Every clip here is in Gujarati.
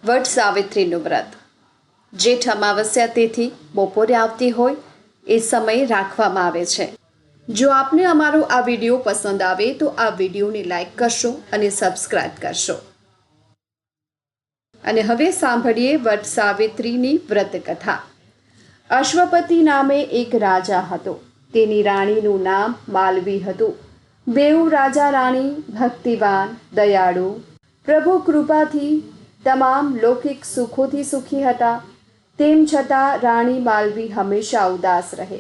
વટ સાવિત્રીનું વ્રત જેઠ અમાવસ્યા તિથિ બપોરે આવતી હોય એ સમયે રાખવામાં આવે છે. જો આપને અમારો આ વિડીયો પસંદ આવે તો આ વિડીયોને લાઈક કરશો અને સબસ્ક્રાઇબ કરશો. અને હવે સાંભળીએ વટ સાવિત્રીની વ્રત કથા. અશ્વપતિ નામે એક રાજા હતો. તેની રાણીનું નામ માલવી હતું. બેઉ રાજા રાણી ભક્તિવાન, દયાળુ, પ્રભુ કૃપાથી તમામ લૌકિક સુખોથી સુખી હતા. તેમ છતાં રાણી માલવી હંમેશા ઉદાસ રહે.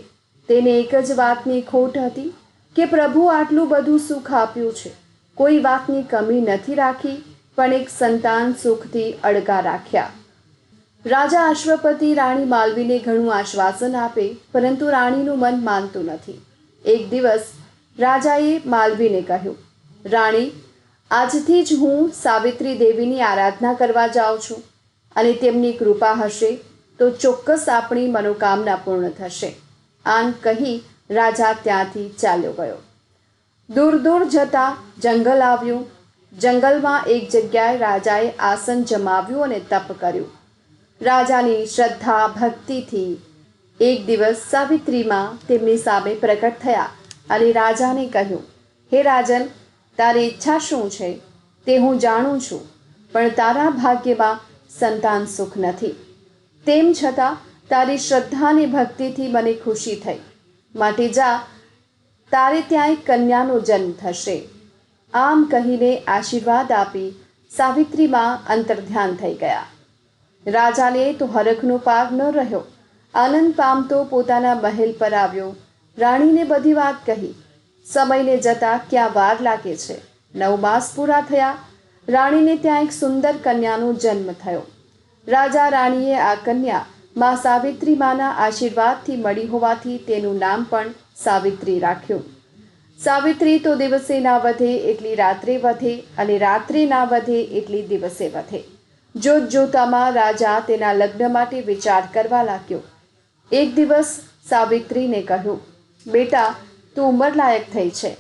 તેને એક જ વાતની ખોટ હતી કે પ્રભુ આટલું બધું સુખ આપ્યું છે, કોઈ વાતની કમી નથી રાખી, પણ એક સંતાન સુખથી અડગા રાખ્યા. રાજા અશ્વપતિ રાણી માલવીને ઘણું આશ્વાસન આપે, પરંતુ રાણીનું મન માનતું નથી. એક દિવસ રાજાએ માલવીને કહ્યું, રાણી, આજથી જ હું સાવિત્રી દેવીની આરાધના કરવા જાઉં છું, અને તેમની કૃપા હશે તો ચોક્કસ આપણી મનોકામના પૂર્ણ થશે. આમ કહી રાજા ત્યાંથી ચાલ્યો ગયો. દૂર દૂર જતા જંગલ આવ્યું. જંગલમાં એક જગ્યાએ રાજાએ આસન જમાવ્યું અને તપ કર્યું. રાજાની શ્રદ્ધા ભક્તિથી એક દિવસ સાવિત્રીમાં તેમની સામે પ્રકટ થયા અને રાજાને કહ્યું, હે રાજન, તારી ઈચ્છા શું છે તે હું જાણું છું, પણ તારા ભાગ્યમાં સંતાન સુખ નથી. તેમ છતાં તારી શ્રદ્ધા અને ભક્તિથી મને ખુશી થઈ. માટે જા, તારે ત્યાં એક કન્યાનો જન્મ થશે. આમ કહીને આશીર્વાદ આપી સાવિત્રીમાં અંતર્ધ્યાન થઈ ગયા. રાજાને તો હરખનો પાર ન રહ્યો. આનંદ પામતો પોતાના મહેલ પર આવ્યો. રાણીને બધી વાત કહી. સમયને જતાં ક્યાં વાર લાગે છે. 9 માસ પૂરા થયા. રાણીને ત્યાં એક સુંદર કન્યાનો જન્મ થયો. રાજા રાણીએ આ કન્યા મા સાવિત્રી માના આશીર્વાદથી મળી હોવાથી તેનું નામ પણ સાવિત્રી રાખ્યું. સાવિત્રી તો દિવસે ના વધે એટલી રાત્રે વધે, અને રાત્રે ના વધે એટલી દિવસે વધે. જોત જોતામાં રાજા તેના લગ્ન માટે વિચાર કરવા લાગ્યો. એક દિવસ સાવિત્રીને કહ્યું, બેટા, તું ઉંમરલાયક થઈ છે,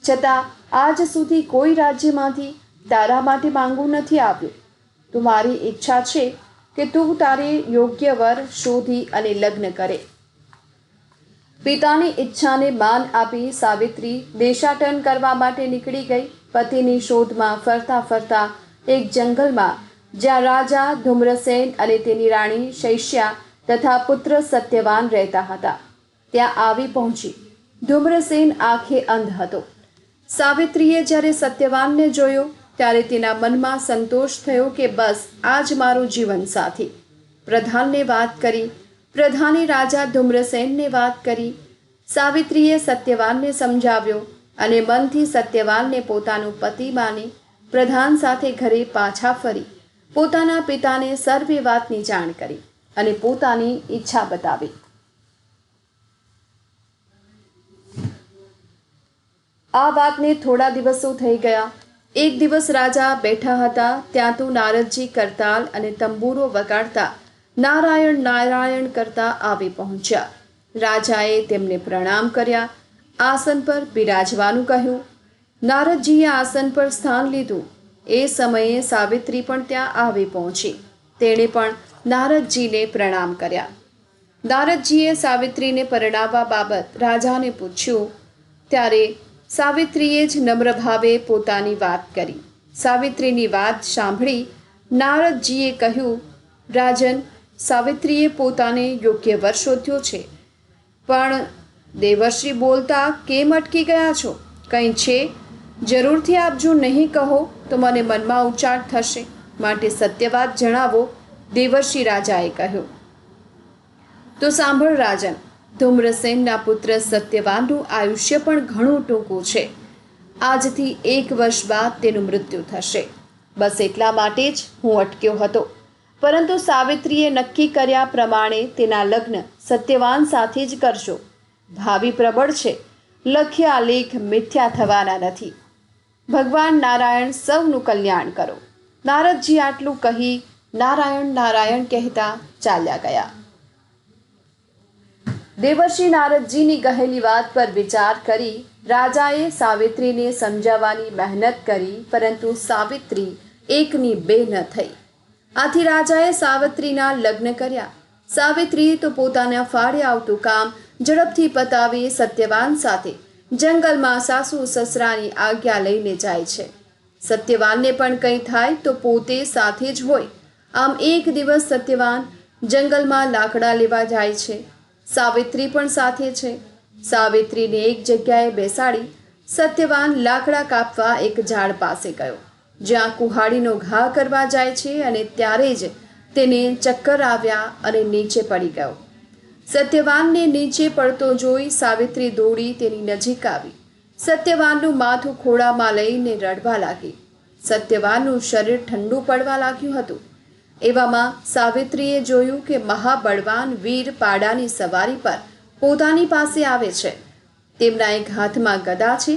છતાં આજ સુધી કોઈ રાજ્યમાંથી તારા માટે માંગવું નથી આવ્યું. તો મારી ઈચ્છા છે કે તું તારે યોગ્ય વર શોધી અને લગ્ન કરે. પિતાની ઈચ્છાને માન આપી સાવિત્રી દેશાટન કરવા માટે નીકળી ગઈ. પતિની શોધમાં ફરતા ફરતા એક જંગલમાં, જ્યાં રાજા ધૂમ્રસેન અને તેની રાણી શૈશ્યા તથા પુત્ર સત્યવાન રહેતા હતા, ત્યાં આવી પહોંચી. ધૂમ્રસેન આંખે અંધ હતો. સાવિત્રીએ જ્યારે સત્યવાનને જોયો ત્યારે તેના મનમાં સંતોષ થયો કે બસ આ જ મારો જીવનસાથી. પ્રધાનને વાત કરી. પ્રધાને રાજા ધૂમ્રસેનને વાત કરી. સાવિત્રીએ સત્યવાનને સમજાવ્યો અને મનથી સત્યવાનને પોતાનો પતિ માની પ્રધાન સાથે ઘરે પાછા ફરી પોતાના પિતાને સર્વે વાતની જાણ કરી અને પોતાની ઈચ્છા બતાવી. આ વાતને થોડા દિવસો થઈ ગયા. એક દિવસ રાજા બેઠા હતા, ત્યાં તો નારદજી કરતાલ અને તંબુરો વગાડતા નારાયણ નારાયણ કરતા આવી પહોંચ્યા. રાજાએ તેમને પ્રણામ કર્યા. આસન પર બિરાજવાનું કહ્યું. નારદજીએ આસન પર સ્થાન લીધું. એ સમયે સાવિત્રી પણ ત્યાં આવી પહોંચી. તેણે પણ નારદજીને પ્રણામ કર્યા. નારદજીએ સાવિત્રીને પરણાવવા બાબત રાજાને પૂછ્યું, ત્યારે સાવિત્રીએ જ નમ્ર ભાવે પોતાની વાત કરી. સાવિત્રીની વાત સાંભળી નારદજીએ કહ્યું, રાજન, સાવિત્રીએ પોતાને યોગ્ય વર શોધ્યો છે, પણ દેવર્ષિ બોલતા કેમ અટકી ગયા છો? કંઈ છે? જરૂરથી આપ જો નહીં કહો તો મને મનમાં ઉચાટ થશે, માટે સત્ય વાત જણાવો, દેવર્ષિ રાજાએ કહ્યું. તો સાંભળ રાજન, ધૂમ્રસેનના પુત્ર સત્યવાનનું આયુષ્ય પણ ઘણું ટૂંકું છે. આજથી 1 વર્ષ બાદ તેનું મૃત્યુ થશે. બસ એટલા માટે જ હું અટક્યો હતો. પરંતુ સાવિત્રીએ નક્કી કર્યા પ્રમાણે તેના લગ્ન સત્યવાન સાથે જ કરજો. ભાવિ પ્રબળ છે, લખ્યા લેખ મિથ્યા થવાના નથી. ભગવાન નારાયણ સૌનું કલ્યાણ કરો. નારદજી આટલું કહી નારાયણ નારાયણ કહેતા ચાલ્યા ગયા. દેવર્ષિ નારદજીની કહેલી વાત પર વિચાર કરી રાજાએ સાવિત્રીને સમજાવવાની મહેનત કરી, પરંતુ સાવિત્રી એકની બે ન થઈ. આથી રાજાએ સાવિત્રીના લગ્ન કર્યા. સાવિત્રી તો પોતાના ફાળે આવતું કામ ઝડપથી પતાવી સત્યવાન સાથે જંગલમાં સાસુ સસરાની આજ્ઞા લઈને જાય છે. સત્યવાનને પણ કંઈ થાય તો પોતે સાથે જ હોય. આમ એક દિવસ સત્યવાન જંગલમાં લાકડા લેવા જાય છે. સાવિત્રી પણ સાથે છે. સાવિત્રીને એક જગ્યાએ બેસાડી સત્યવાન લાકડા કાપવા એક ઝાડ પાસે ગયો, જ્યાં કુહાડીનો ઘા કરવા જાય છે, અને ત્યારે જ તેને ચક્કર આવ્યા અને નીચે પડી ગયો. સત્યવાનને નીચે પડતો જોઈ સાવિત્રી દોડી તેની નજીક આવી સત્યવાનનું માથું ખોળામાં લઈને રડવા લાગી. સત્યવાનનું શરીર ઠંડુ પડવા લાગ્યું હતું. એવામાં સાવિત્રીએ જોયું કે મહાબળવાન વીર પાડાની સવારી પર પોતાની પાસે આવે છે. તેમના એક હાથમાં ગદા છે,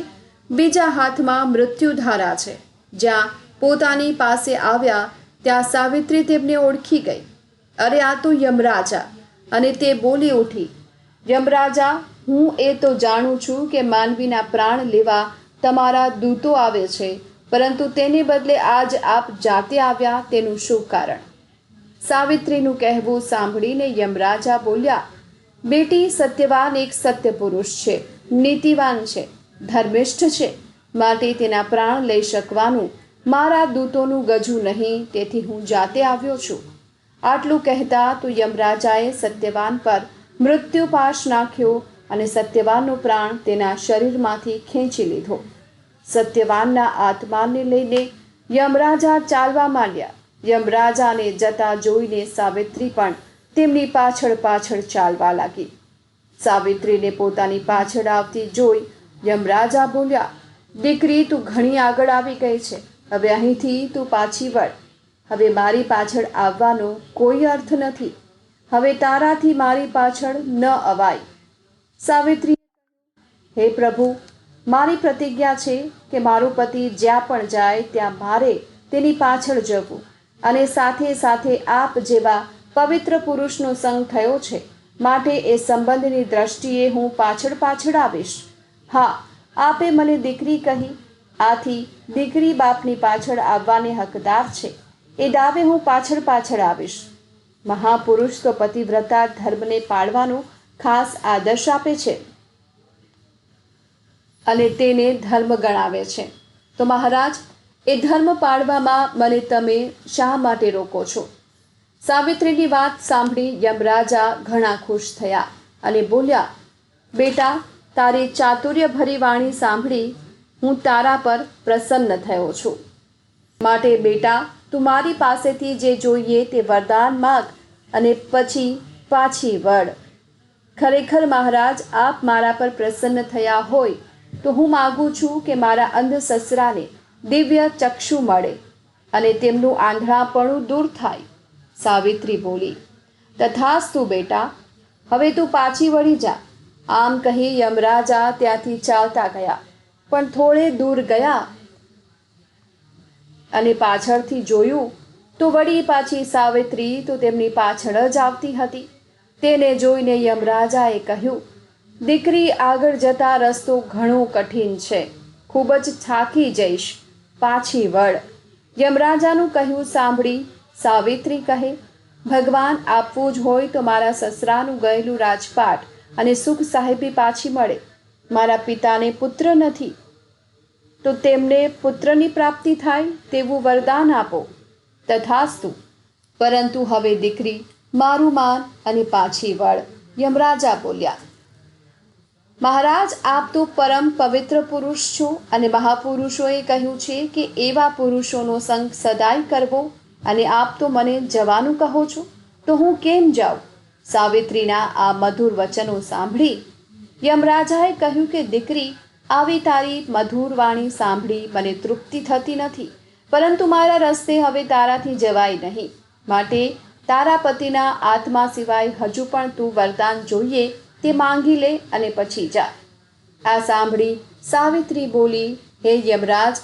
બીજા હાથમાં મૃત્યુધારા છે. જ્યાં પોતાની પાસે આવ્યા ત્યાં સાવિત્રી તેમને ઓળખી ગઈ. અરે, આ તો યમરાજા! અને તે બોલી ઉઠી, યમરાજા, હું એ તો જાણું છું કે માનવીના પ્રાણ લેવા તમારા દૂતો આવે છે, પરંતુ તેને બદલે આજ આપ જાતે આવ્યા, તેનું શું કારણ? સાવિત્રીનું કહેવું સાંભળીને યમરાજા બોલ્યા, બેટી, સત્યવાન એક સત્ય પુરુષ છે, નીતિવાન છે, ધર્મિષ્ઠ છે, માટે તેના પ્રાણ લઈ શકવાનું મારા દૂતોનું ગજું નહીં, તેથી હું જાતે આવ્યો છું. આટલું કહેતા તો યમરાજાએ સત્યવાન પર મૃત્યુપાશ નાખ્યો અને સત્યવાનનો પ્રાણ તેના શરીરમાંથી ખેંચી લીધો. સત્યવાનના આત્માને લઈને યમરાજા ચાલવા માંડ્યા. યમરાજાને જતા જોઈને સાવિત્રી પણ તેમની પાછળ પાછળ ચાલવા લાગી. સાવિત્રીને પોતાની પાછળ આવતી જોઈ યમરાજા બોલ્યા, દીકરી, તું ઘણી આગળ આવી ગઈ છે. હવે અહીંથી તું પાછી વળ. હવે મારી પાછળ આવવાનો કોઈ અર્થ નથી. હવે તારાથી મારી પાછળ ન અવાય. સાવિત્રી, હે પ્રભુ, મારી પ્રતિજ્ઞા છે કે મારો પતિ જ્યાં પણ જાય ત્યાં મારે તેની પાછળ જવું, અને સાથે સાથે આપ જેવા પવિત્ર પુરુષનો સંગ થયો છે, માટે એ સંબંધની દ્રષ્ટિએ હું પાછળ પાછળ આવીશ. હા, આપે મને દીકરી કહી, આથી દીકરી બાપની પાછળ આવવાને હકદાર છે. એ દાવે હું પાછળ પાછળ આવીશ. મહાપુરુષ તો પતિવ્રતા ધર્મને પાળવાનો ખાસ આદર્શ આપે છે અને તેને ધર્મ ગણાવે છે. તો મહારાજ, એ ધર્મ પાળવામાં મને તમે શા માટે રોકો છો? સાવિત્રીની વાત સાંભળી યમરાજા ઘણા ખુશ થયા અને બોલ્યા, બેટા, તારી ચાતુર્યભરી વાણી સાંભળી હું તારા પર પ્રસન્ન થયો છું. માટે બેટા, તું મારી પાસેથી જે જોઈએ તે વરદાન માગ અને પછી પાછી વળ. ખરેખર મહારાજ, આપ મારા પર પ્રસન્ન થયા હોય તો હું માગું છું કે મારા અંધ સસરાને દિવ્ય ચક્ષુ મળે અને તેમનું આંધળાપણું દૂર થાય. સાવિત્રી બોલી, તથાસ્તુ બેટા, હવે તું પાછી વળી જા. આમ કહી યમરાજા ત્યાંથી ચાલતા ગયા. પણ થોડે દૂર ગયા અને પાછળથી જોયું તો વળી પાછી સાવિત્રી તો તેમની પાછળ જ આવતી હતી. તેને જોઈને યમરાજાએ કહ્યું, દીકરી, આગળ જતા રસ્તો ઘણો કઠિન છે, ખૂબ જ થાકી જઈશ, પાછી વળ. યમરાજાનું કહ્યું સાંભળી સાવિત્રી કહે, ભગવાન આપવું જ હોય તો મારા સસરાનું ગયેલું રાજપાટ અને સુખ સાહેબી પાછી મળે. મારા પિતાને પુત્ર નથી, તો તેમને પુત્રની પ્રાપ્તિ થાય તેવું વરદાન આપો. તથાસ્તુ. પરંતુ હવે દીકરી, મારું માન અને પાછી વળ. યમરાજા બોલ્યા, મહારાજ, આપ તો પરમ પવિત્ર પુરુષ છો અને મહાપુરુષોએ કહ્યું છે કે એવા પુરુષોનો સંગ સદાય કરવો, અને આપ તો મને જવાનું કહો છો, તો હું કેમ જાઉં? સાવિત્રીના આ મધુર વચનો સાંભળી યમરાજાએ કહ્યું કે દીકરી, આવી તારી મધુર વાણી સાંભળી મને તૃપ્તિ થતી નથી, પરંતુ મારા રસ્તે હવે તારાથી જવાય નહીં. માટે તારા પતિના આત્મા સિવાય હજુ પણ તું વરદાન જોઈએ તે માંગી લે અને પછી જા. આ સાંભળી સાવિત્રી બોલી, હે યમરાજ,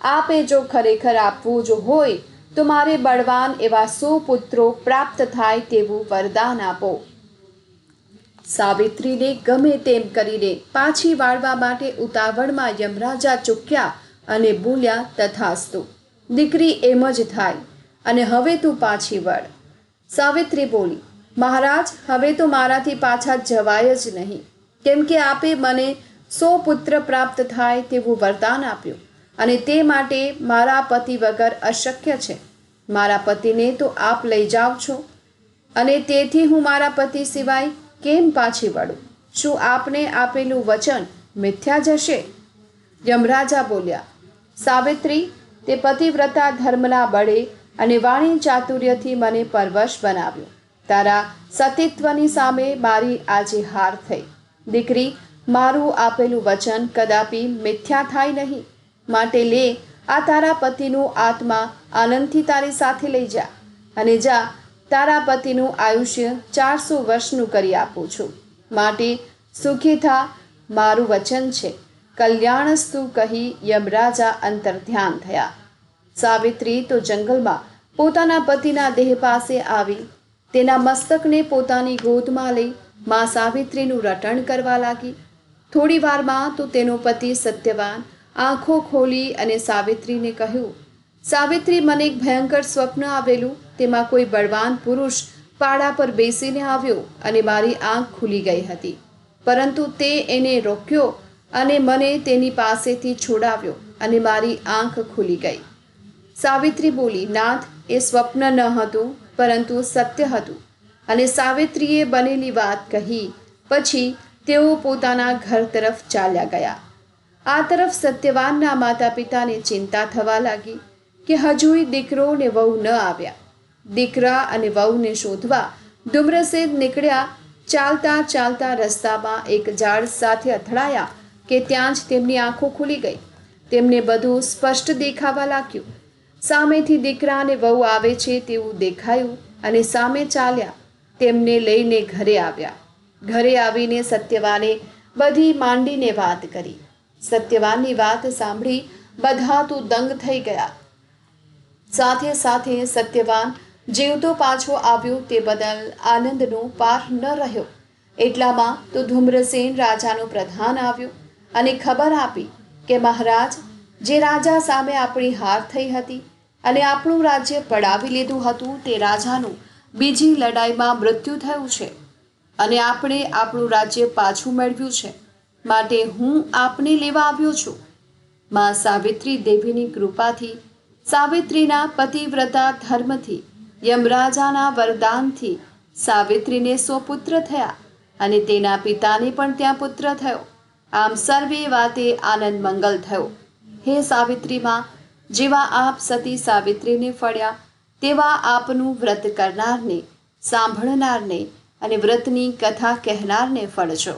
આપે જો ખરેખર આપવું જો હોય તો મારે બળવાન એવા 100 પુત્રો પ્રાપ્ત થાય તેવું વરદાન આપો. સાવિત્રીને ગમે તેમ કરીને પાછી વાળવા માટે ઉતાવળમાં યમરાજા ચૂક્યા અને બોલ્યા, તથાસ્તુ. દીકરી, એમ જ થાય. અને હવે તું પાછી વળ. સાવિત્રી બોલી, મહારાજ, હવે તો મારાથી પાછા જવાય જ નહીં, કેમ કે આપે મને 100 પુત્ર પ્રાપ્ત થાય તેવું વરદાન આપ્યું અને તે માટે મારા પતિ વગર અશક્ય છે. મારા પતિને તો આપ લઈ જાઓ છો અને તેથી હું મારા પતિ સિવાય કેમ પાછી વળું? શું આપને આપેલું વચન મિથ્યા જશે? યમરાજા બોલ્યા, સાવિત્રી, તે પતિવ્રતા ધર્મના બળે અને વાણી ચાતુર્યથી મને પરવશ બનાવ્યો. તારા સતીત્વની સામે મારી આજે હાર થઈ. દીકરી, મારું આપેલું વચન કદાપી મિથ્યા થાય નહીં. માટે લે, આ તારા પતિનું આત્મા આનંદથી તારી સાથે લઈ જા અને જા, તારા પતિનું આયુષ્ય 400 વર્ષનું કરી આપું છું. માટે સુખી થા, મારું વચન છે. કલ્યાણસ્તુ કહી યમરાજા અંતર્ધ્યાન થયા. સાવિત્રી તો જંગલમાં પોતાના પતિના દેહ પાસે આવી તેના મસ્તકને પોતાની ગોદમાં લઈ મા સાવિત્રીનું રટણ કરવા લાગી. થોડી વારમાં તો તેનો પતિ સત્યવાન આંખો ખોલી અને સાવિત્રીને કહ્યું, સાવિત્રી, મને એક ભયંકર સ્વપ્ન આવેલું. તેમાં કોઈ બળવાન પુરુષ પાડા પર બેસીને આવ્યો અને મારી આંખ ખુલી ગઈ હતી, પરંતુ તે એને રોક્યો અને મને તેની પાસેથી છોડાવ્યો અને મારી આંખ ખુલી ગઈ. સાવિત્રી બોલી, નાથ, એ સ્વપ્ન ન હતું પરંતુ સત્ય હતું. અને સાવિત્રીએ બનેલી વાત કહી પછી તેઓ પોતાના ઘર તરફ ચાલ્યા ગયા. આ તરફ સત્યવાનના માતા પિતાને ચિંતા થવા લાગી કે હજુય દીકરો ને વહુ ન આવ્યા. દીકરા અને વહુને શોધવા ધુમ્રસેન નીકળ્યા. ચાલતા ચાલતા રસ્તામાં એક ઝાડ સાથે અથડાયા કે ત્યાં જ તેમની આંખો ખુલી ગઈ. તેમને બધું સ્પષ્ટ દેખાવા લાગ્યું. સામેથી દીકરા અને વહુ આવે છે તેવું દેખાયું અને સામે ચાલ્યા. તેમને લઈને ઘરે આવ્યા. ઘરે આવીને સત્યવાને બધી માંડીને વાત કરી. સત્યવાનની વાત સાંભળી બધા તો દંગ થઈ ગયા. સાથે સાથે સત્યવાન જીવતો પાછો આવ્યો તે બદલ આનંદનો પાર ન રહ્યો. એટલામાં તો ધુમ્રસેન રાજાનો પ્રધાન આવ્યો અને ખબર આપી કે મહારાજ, જે રાજા સામે આપણી હાર થઈ હતી અને આપણું રાજ્ય પડાવી લીધું હતું તે રાજાનું બીજી લડાઈમાં મૃત્યુ થયું છે અને આપણે આપણું રાજ્ય પાછું મેળવ્યું છે. માટે હું આપને લેવા આવ્યો છું. મા સાવિત્રી દેવીની કૃપાથી, સાવિત્રીના પતિવ્રતા ધર્મથી, યમરાજાના વરદાનથી સાવિત્રીને 100 પુત્ર થયા અને તેના પિતાને પણ ત્યાં પુત્ર થયો. આમ સર્વે વાતે આનંદ મંગલ થયો. હે સાવિત્રીમાં, જેવા આપ સતી સાવિત્રીને ફળ્યા તેવા આપનું વ્રત કરનારને, સાંભળનારને અને વ્રતની કથા કહેનારને ફળજો.